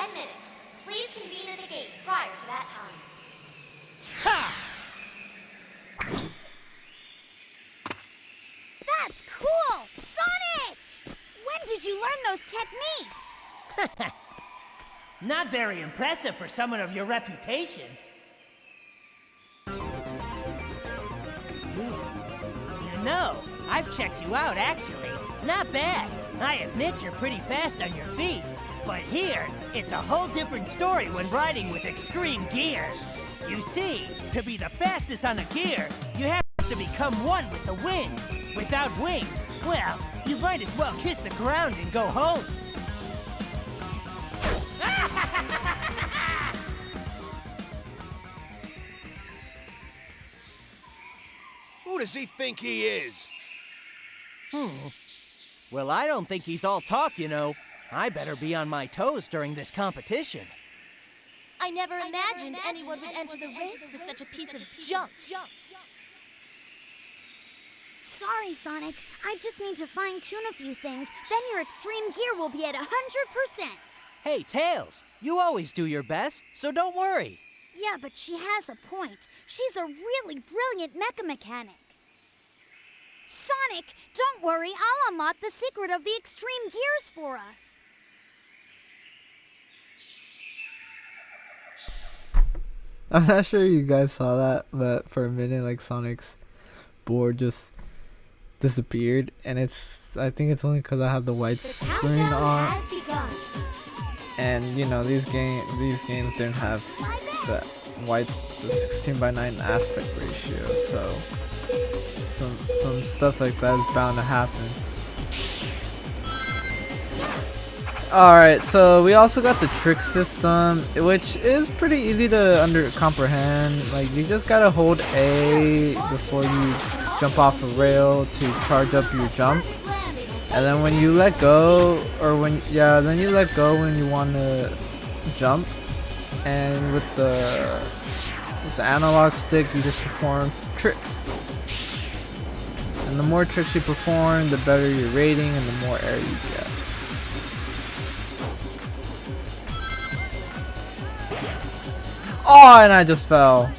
10 minutes. Please convene at the gate prior to that time. Ha! That's cool! Sonic! When did you learn those techniques? Not very impressive for someone of your reputation. You know, I've checked you out, actually. Not bad. I admit you're pretty fast on your feet. But here, it's a whole different story when riding with extreme gear. You see, to be the fastest on a gear, you have to become one with the wind. Without wings, well, you might as well kiss the ground and go home. Who does he think he is? Well, I don't think he's all talk, you know. I better be on my toes during this competition. I never imagined anyone would enter the race with such a piece of junk. Sorry, Sonic. I just need to fine-tune a few things. Then your extreme gear will be at 100%. Hey, Tails, you always do your best, so don't worry. Yeah, but she has a point. She's a really brilliant mecha mechanic. Sonic, don't worry. I'll unlock the secret of the extreme gears for us. I'm not sure you guys saw that, but for a minute, like, Sonic's board just disappeared, and I think it's only because I have the white screen on, and you know these games didn't have the 16:9 aspect ratio, so some stuff like that is bound to happen. Alright, so we also got the trick system, which is pretty easy to comprehend. Like, you just gotta hold A before you jump off a rail to charge up your jump. And then when you let go, then you let go when you want to jump. And with the analog stick, you just perform tricks. And the more tricks you perform, the better your rating and the more air you get. Oh, and I just fell.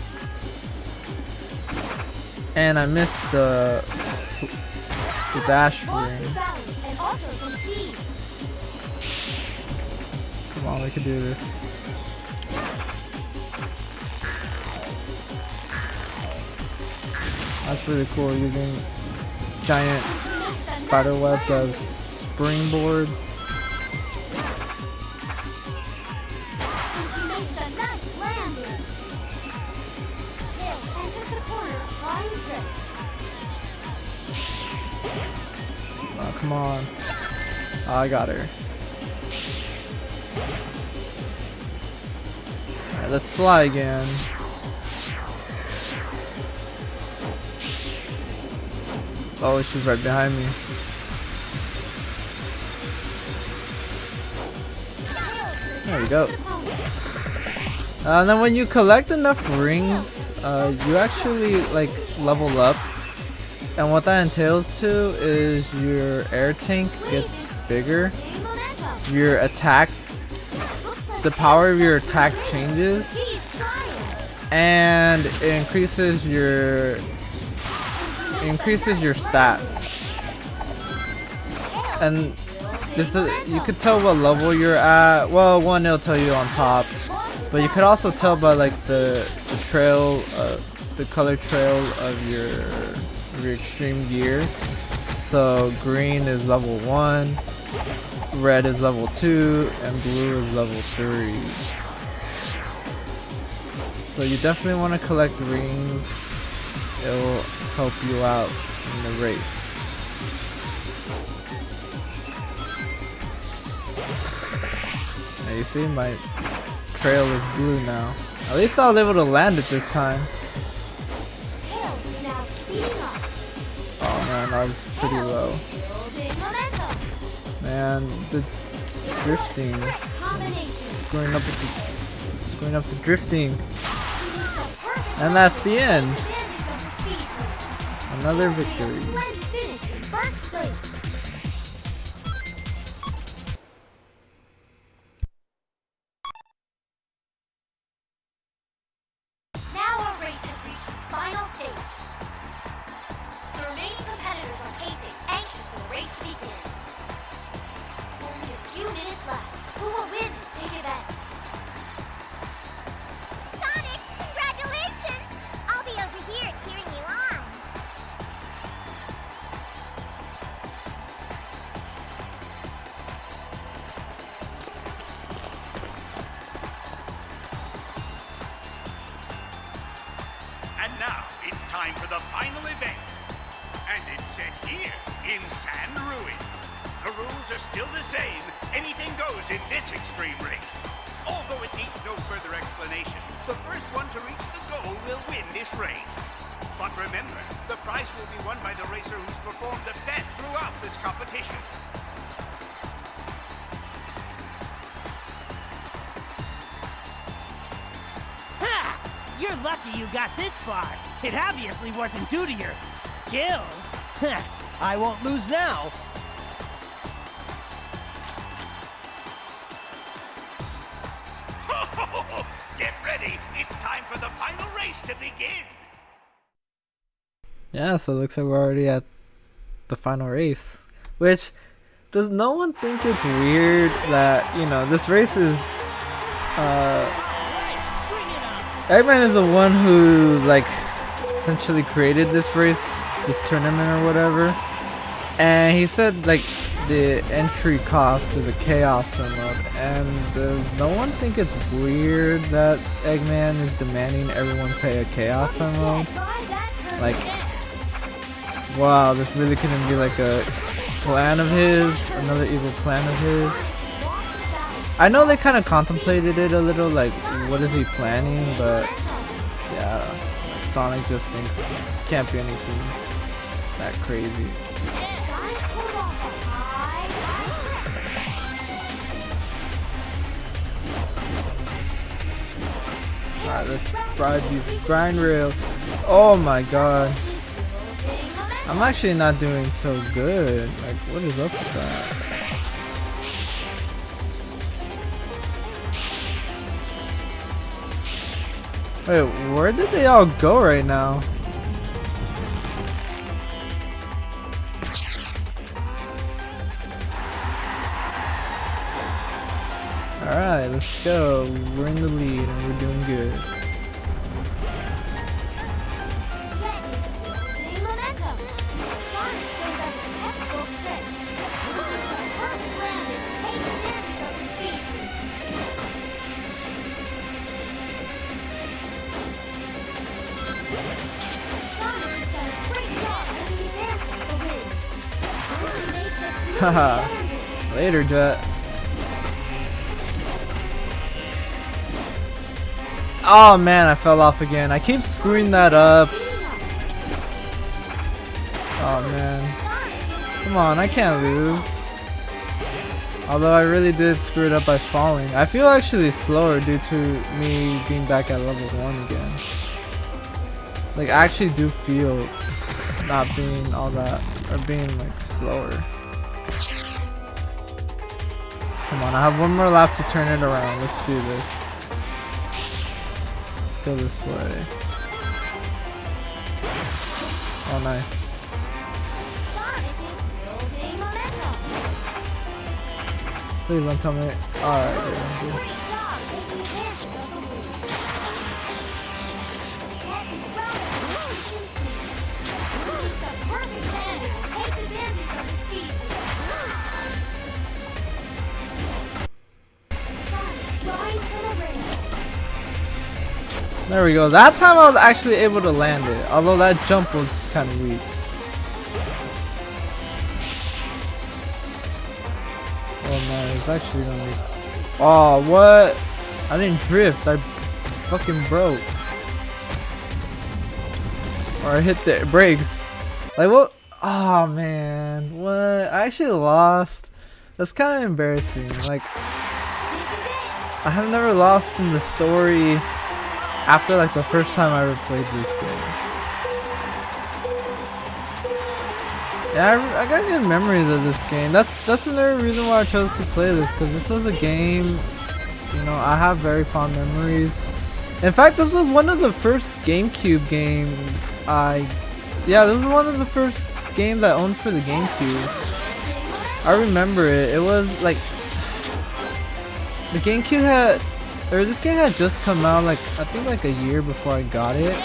And I missed the dash ring. Come on, we can do this. That's really cool, using giant spider webs as springboards. Oh, come on. Oh, I got her. Alright, let's fly again. Oh, she's right behind me. There we go. And then when you collect enough rings, you actually like level up. And what that entails too is your air tank gets bigger. Your attack, the power of your attack changes, and it increases your stats. And this is, you could tell what level you're at. Well, one, it'll tell you on top, but you could also tell by like the trail, the color trail of your extreme gear. So green is level 1, red is level 2, and blue is level 3. So you definitely want to collect rings. It will help you out in the race. Now you see my trail is blue now. At least I was able to land it this time. Oh man, that was pretty low. Man, the drifting, screwing up the drifting, and that's the end. Another victory. time for the final event. And it's set here in Sand Ruins. The rules are still the same. Anything goes in this extreme race. Although it needs no further explanation, the first one to reach the goal will win this race. But remember, the prize will be won by the racer who's performed the best throughout this competition. Ha! You're lucky you got this far. It obviously wasn't due to your skills. I won't lose now. Get ready. It's time for the final race to begin. Yeah, so it looks like we're already at the final race. Which, does no one think it's weird that, you know, this race is, Eggman is the one who, like, essentially created this race, this tournament or whatever. And he said, like, the entry cost is a chaos mode. And does no one think it's weird that Eggman is demanding everyone pay a chaos mode? Like, wow, this really couldn't be like a plan of his, another evil plan of his. I know they kind of contemplated it a little, like, what is he planning, but yeah, like Sonic just thinks it can't be anything that crazy. Alright, let's ride these grind rails. Oh my god. I'm actually not doing so good. Like, what is up with that? Wait, where did they all go right now? Alright, let's go. We're in the lead and we're doing good. Haha. Later, Jet. Oh man, I fell off again. I keep screwing that up. Oh man. Come on, I can't lose. Although I really did screw it up by falling. I feel actually slower due to me being back at level 1 again. Like, I actually do feel not being all that, or being like slower. Come on, I have one more lap to turn it around. Let's do this. Let's go this way. Oh, nice. Please don't tell me. Alright, dude. There we go. That time I was actually able to land it, although that jump was kind of weak. Oh man, it's actually gonna be... Oh, what? I didn't drift. I fucking broke. Or I hit the brakes. Like what? Oh man, what? I actually lost. That's kind of embarrassing. Like, I have never lost in the story after like the first time I ever played this game. Yeah, I got good memories of this game. That's another reason why I chose to play this, because this was a game, you know, I have very fond memories. In fact, this was one of the first GameCube games this is one of the first games I owned for the GameCube. I remember it. It was like, the GameCube had, or this game had just come out like, I think like a year before I got it.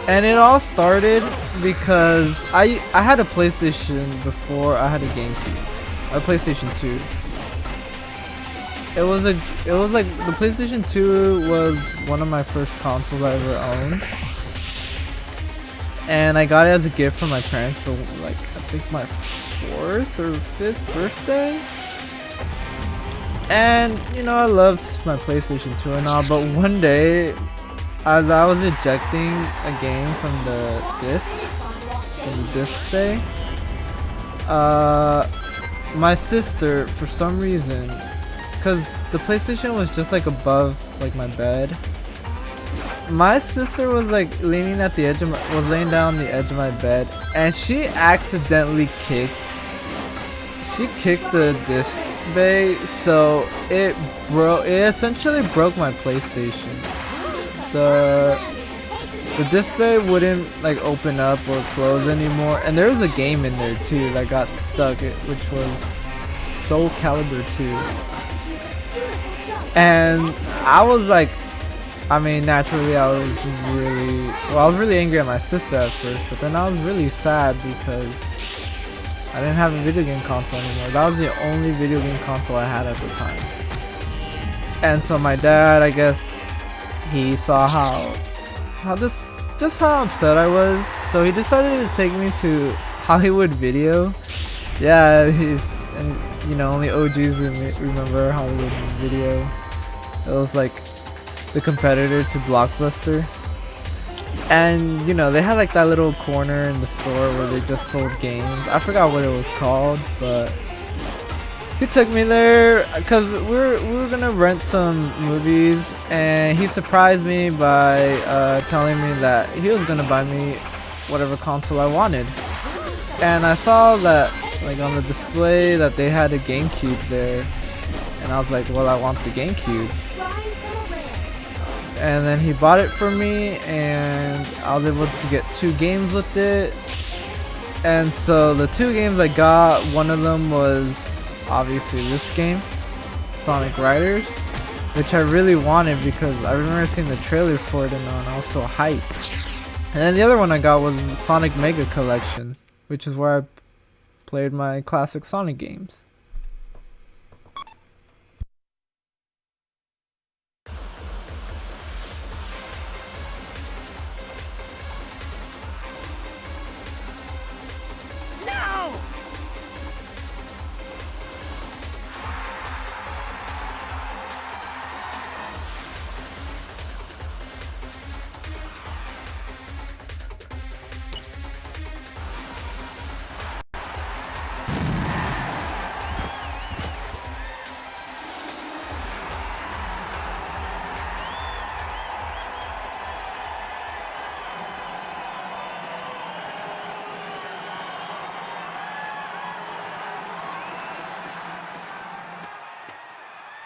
And it all started because I had a PlayStation before I had a GameCube. A PlayStation 2. It was like the PlayStation 2 was one of my first consoles I ever owned. and I got it as a gift from my parents for like I think my 4th or 5th birthday. And you know, I loved my PlayStation 2 and all, but one day as I was ejecting a game from the disc bay, my sister, for some reason, because the PlayStation was just like above like my bed, my sister was like leaning at the edge of was laying down on the edge of my bed, and she accidentally kicked the disc bay, so it essentially broke my PlayStation. The disc bay wouldn't like open up or close anymore, and there was a game in there too that got stuck, which was Soul Calibur 2. And I was like, I mean, naturally I was really angry at my sister at first, but then I was really sad because I didn't have a video game console anymore. That was the only video game console I had at the time. And so my dad, I guess, he saw how just how upset I was, so he decided to take me to Hollywood Video. Yeah, and you know, only OGs remember Hollywood Video. It was like the competitor to Blockbuster. And you know, they had like that little corner in the store where they just sold games. I forgot what it was called, but he took me there because we were gonna rent some movies, and he surprised me by telling me that he was gonna buy me whatever console I wanted. And I saw that like on the display that they had a Gamecube there, and I was like, well, I want the Gamecube. And then he bought it for me, and I was able to get 2 games with it. And so the 2 games I got, one of them was obviously this game, Sonic Riders, which I really wanted because I remember seeing the trailer for it and I was so hyped. And then the other one I got was Sonic Mega Collection, which is where I played my classic Sonic games.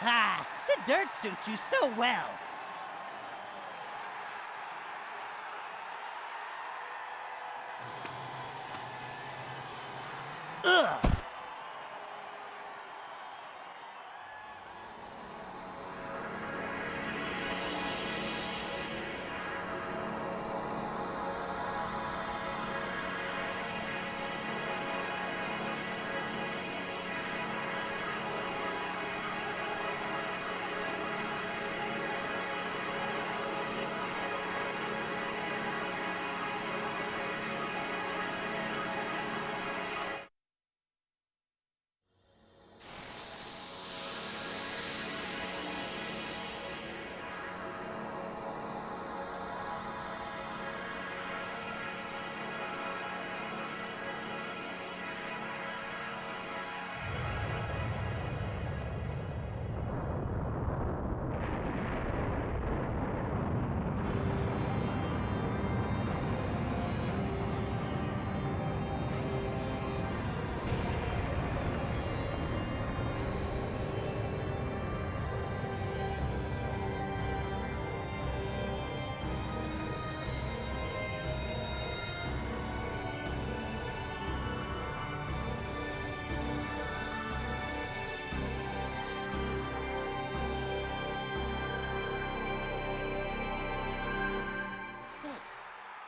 Ah, the dirt suits you so well. Ugh.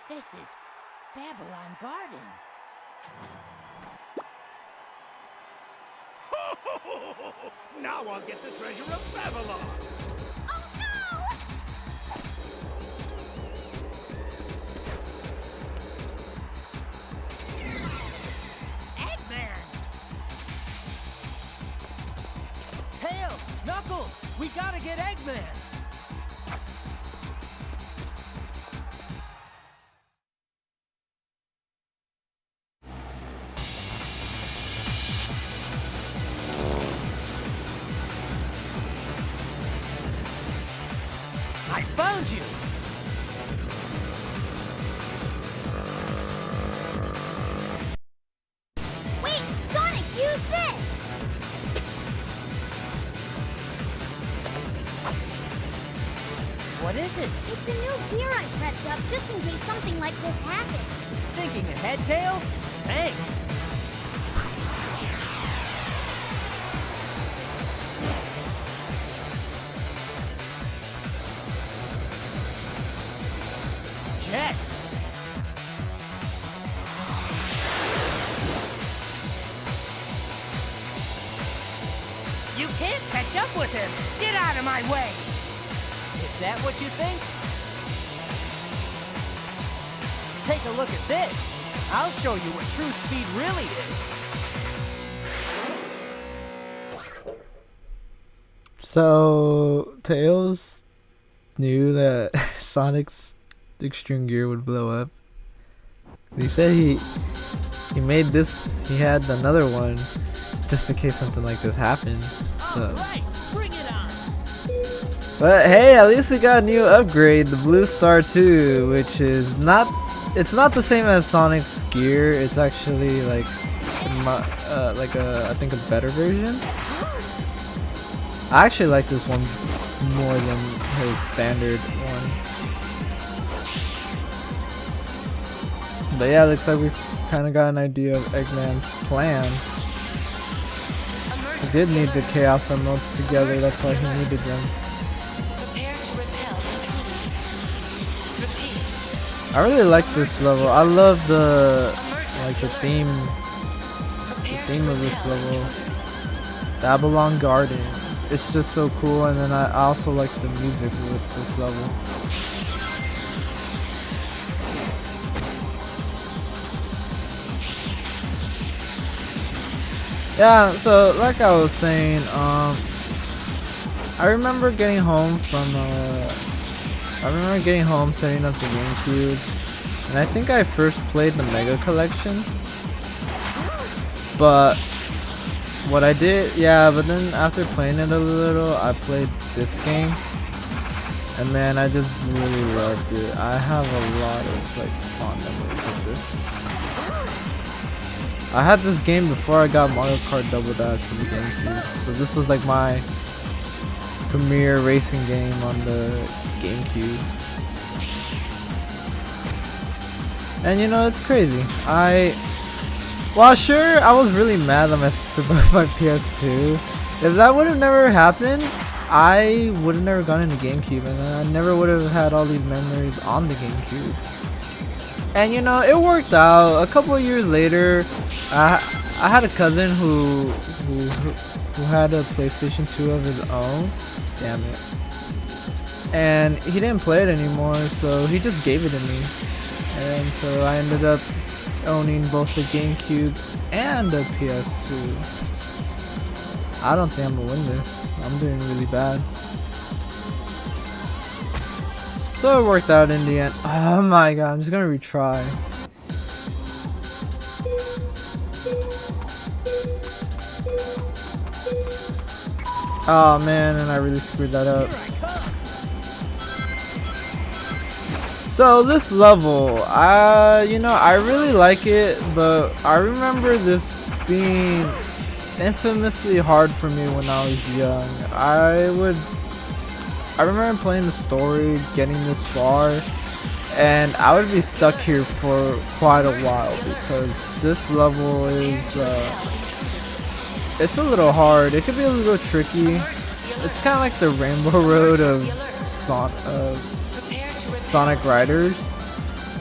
This is Babylon Garden. Now I'll get the treasure of Babylon. We gotta get Eggman! I found you! Wait, Sonic, use this! What is it? It's a new gear I prepped up just in case something like this happens. Thinking ahead, Tails? Thanks! Jet! You can't catch up with him! Get out of my way! Is that what you think? Take a look at this! I'll show you what true speed really is! So Tails knew that Sonic's extreme gear would blow up. He said he made this, he had another one just in case something like this happened. So Alright, bring it on! but hey, at least we got a new upgrade, the Blue Star 2, which is not, it's not the same as Sonic's gear. It's actually like I think a better version. I actually like this one more than his standard one. But yeah, looks like we've kind of got an idea of Eggman's plan. He did need the Chaos Emeralds together, that's why he needed them. Prepare to repel intruders. Repeat. I really like this level. I love the theme of this level. Babylon Garden. It's just so cool, and then I also like the music with this level. Yeah, so like I was saying, I remember getting home setting up the Gamecube, and I think I first played the Mega Collection. But what I did, but then after playing it a little, I played this game, and man, I just really loved it. I have a lot of like fond memories of this. I had this game before I got Mario Kart Double Dash for the Gamecube, so this was like my premier racing game on the Gamecube. And you know, it's crazy. Well, sure, I was really mad that my sister broke my PS2. If that would have never happened, I would have never gone into Gamecube, and then I never would have had all these memories on the Gamecube. And you know, it worked out. A couple of years later, I had a cousin who had a PlayStation 2 of his own. Damn it. And he didn't play it anymore, so he just gave it to me. And so I ended up owning both the Gamecube and the PS2. I don't think I'm gonna win this. I'm doing really bad. So it worked out in the end. Oh my god, I'm just gonna retry. Oh man, and I really screwed that up. So this level, I really like it, but I remember this being infamously hard for me when I was young. I remember playing the story, getting this far, and I would be stuck here for quite a while because this level is, it's a little hard. It could be a little tricky. It's kind of like the Rainbow Road of Sonic Riders,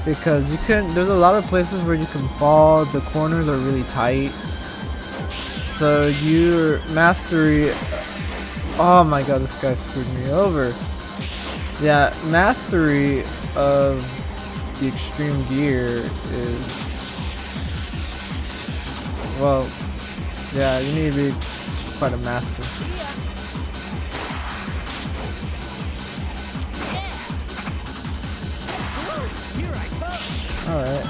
because there's a lot of places where you can fall. The corners are really tight, so your mastery, oh my god, this guy screwed me over. Yeah, mastery of the extreme gear is, well, yeah, you need to be quite a master. Alright.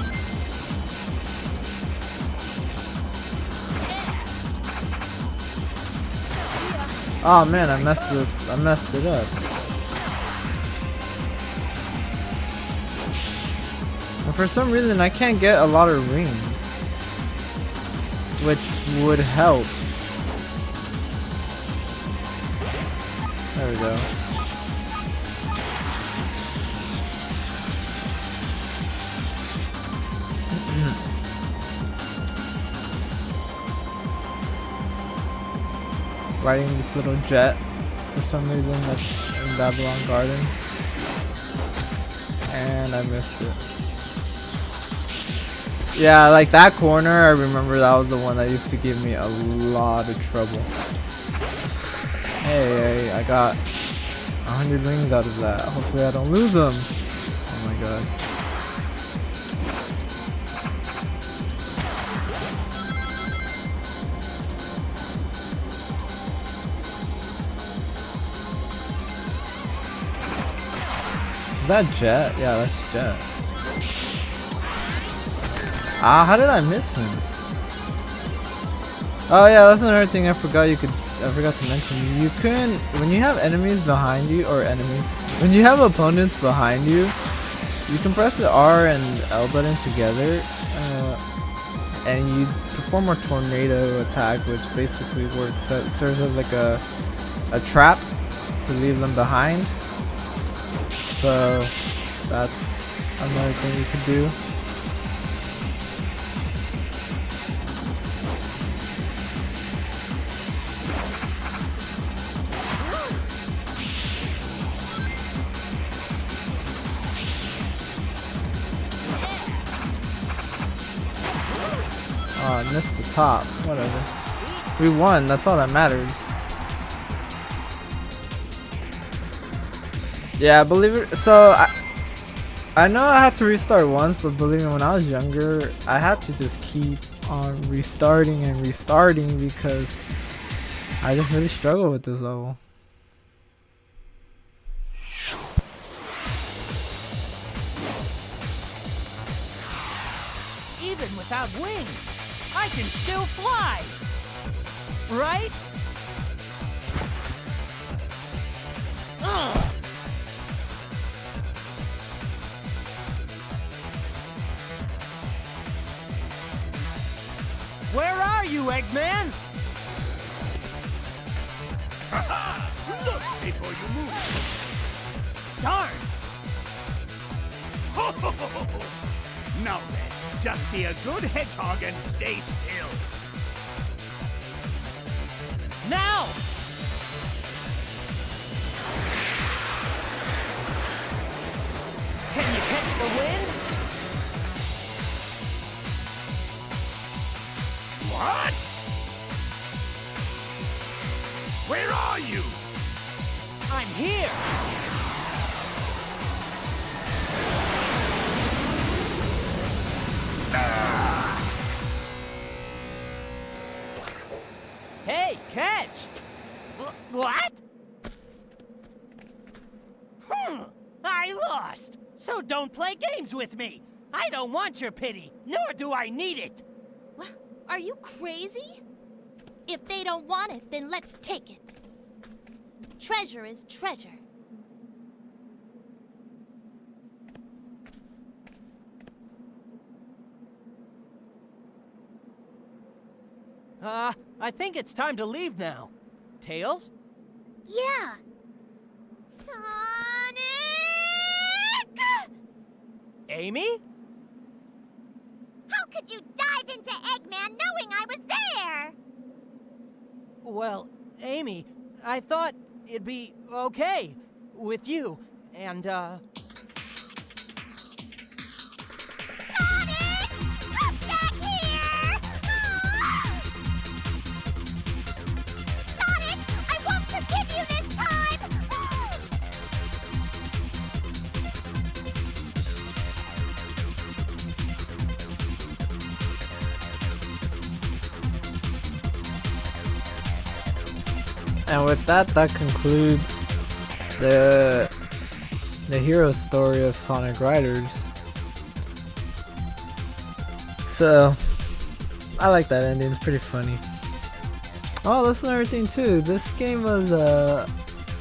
Oh man, I messed it up. And for some reason I can't get a lot of rings, which would help. There we go. Riding this little jet for some reason that's in Babylon Garden, and I missed it. Yeah, like that corner, I remember that was the one that used to give me a lot of trouble. Hey, I got 100 rings out of that. Hopefully I don't lose them. Oh my god. Is that Jet? Yeah, that's Jet. Ah, how did I miss him? Oh yeah, that's another thing I forgot to mention. You can, when you have enemies behind you, when you have opponents behind you, you can press the R and L button together, and you perform a tornado attack, which basically serves as like a trap to leave them behind. So that's another thing you could do. Oh, I missed the top. Whatever. We won. That's all that matters. Yeah, believe it. So I know I had to restart once, but believe me, when I was younger, I had to just keep on restarting and restarting because I just really struggle with this level. Even without wings, I can still fly! Right? Ugh. Where are you, Eggman? Ha-ha! Look before you move. Darn! Ho, ho, ho, ho, ho. Now then, just be a good hedgehog and stay still. Now! Can you catch the wind? What? Where are you? I'm here! Hey, catch! What? I lost! So don't play games with me! I don't want your pity, nor do I need it! What? Are you crazy? If they don't want it, then let's take it. Treasure is treasure. I think it's time to leave now. Tails? Yeah. Sonic! Amy? How could you dive into Eggman knowing I was there? Well, Amy, I thought it'd be okay with you, and, Sonic! Come back here! Ah! Sonic, I won't forgive you this time! And with that concludes the hero story of Sonic Riders. So I like that ending. It's pretty funny. Oh, that's another thing too. This game was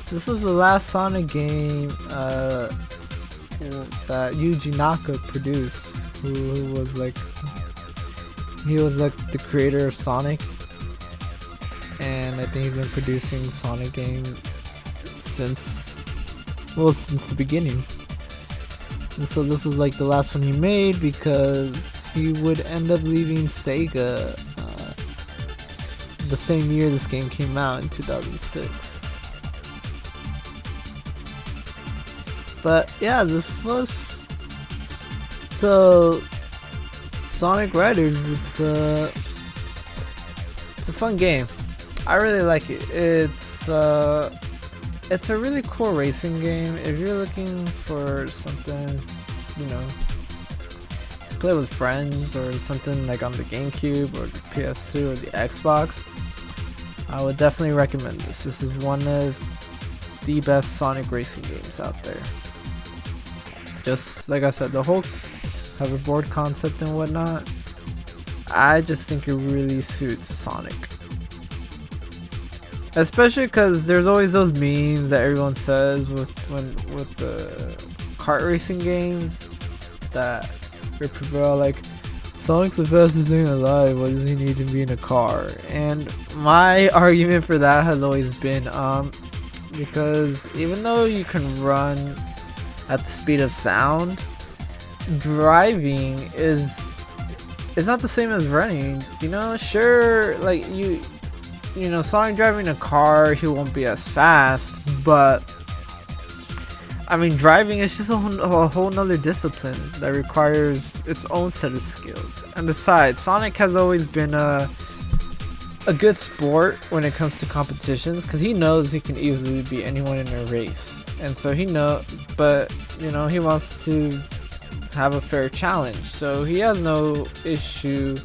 this was the last Sonic game that Yuji Naka produced, who was like, he was like the creator of Sonic, and I think he's been producing Sonic games since the beginning. And so this was like the last one he made because he would end up leaving Sega the same year this game came out in 2006. But yeah, this was so Sonic Riders. It's a fun game. I really like it. It's a really cool racing game. If you're looking for something, you know, to play with friends or something like on the Gamecube or the PS2 or the Xbox, I would definitely recommend this. This is one of the best Sonic racing games out there. Just like I said, the whole hoverboard concept and whatnot, I just think it really suits Sonic. Especially because there's always those memes that everyone says with the kart racing games that people are like, Sonic's the fastest thing alive, what does he need to be in a car? And my argument for that has always been because even though you can run at the speed of sound, driving is not the same as running. You know, sure, like you know, Sonic driving a car, he won't be as fast, but I mean, driving is just a whole nother discipline that requires its own set of skills. And besides, Sonic has always been a good sport when it comes to competitions, because he knows he can easily beat anyone in a race. And so he knows, but you know, he wants to have a fair challenge. So he has no issue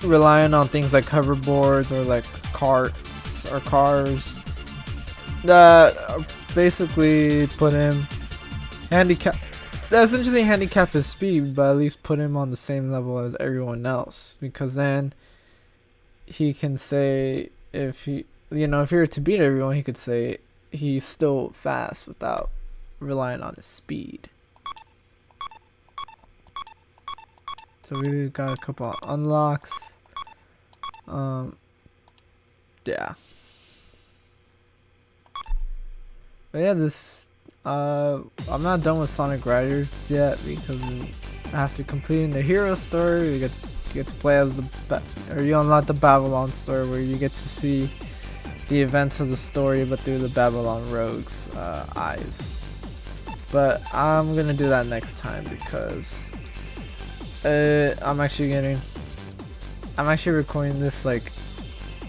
relying on things like hoverboards or like carts or cars that basically put him essentially handicap his speed, but at least put him on the same level as everyone else, because then he can say, if he, you know, if he were to beat everyone, he could say he's still fast without relying on his speed. So we got a couple of unlocks. Yeah. But yeah, this I'm not done with Sonic Riders yet, because after completing the hero story, you get to play as you unlock the Babylon story, where you get to see the events of the story but through the Babylon Rogue's eyes. But I'm gonna do that next time, because I'm actually recording this like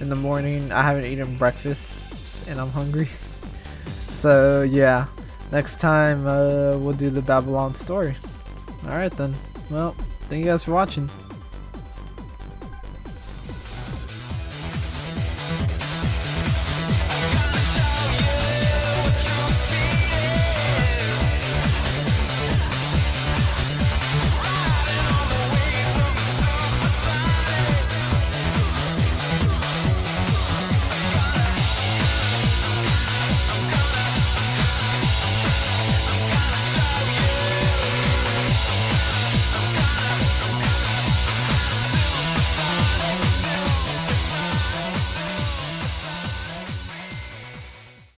in the morning. I haven't eaten breakfast and I'm hungry. So yeah, next time we'll do the Babylon story. Alright then. Well, thank you guys for watching.